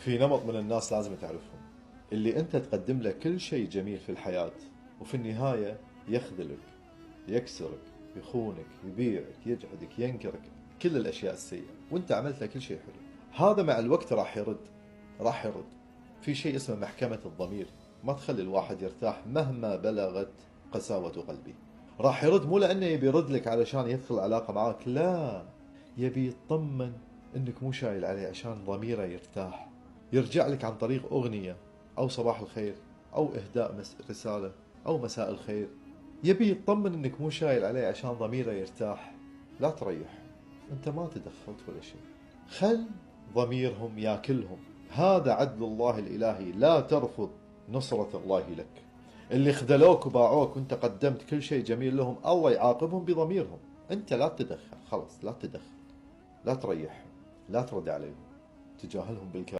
في نمط من الناس لازم تعرفهم، اللي انت تقدم له كل شيء جميل في الحياة، وفي النهاية يخذلك، يكسرك، يخونك، يبيعك، يجحدك، ينكرك، كل الاشياء السيئة، وانت عملت له كل شيء حلو. هذا مع الوقت راح يرد، راح يرد. في شيء اسمه محكمة الضمير، ما تخلي الواحد يرتاح مهما بلغت قساوة قلبه. راح يرد مو لانه يبي يرد لك علشان يدخل علاقة معاك، لا، يبي يطمن انك مو شايل عليه عشان ضميره يرتاح. يرجع لك عن طريق اغنية، او صباح الخير، او اهداء رسالة، او مساء الخير. يبي يطمن انك مو شايل عليه عشان ضميره يرتاح. لا تريح، انت ما تدخلت ولا شيء، خل ضميرهم ياكلهم. هذا عدل الله الالهي، لا ترفض نصرة الله لك. اللي خذلوك وباعوك وانت قدمت كل شيء جميل لهم، الله يعاقبهم بضميرهم. انت لا تتدخل، خلاص لا تتدخل، لا تريحهم، لا ترد عليهم، تجاهلهم بالكامل.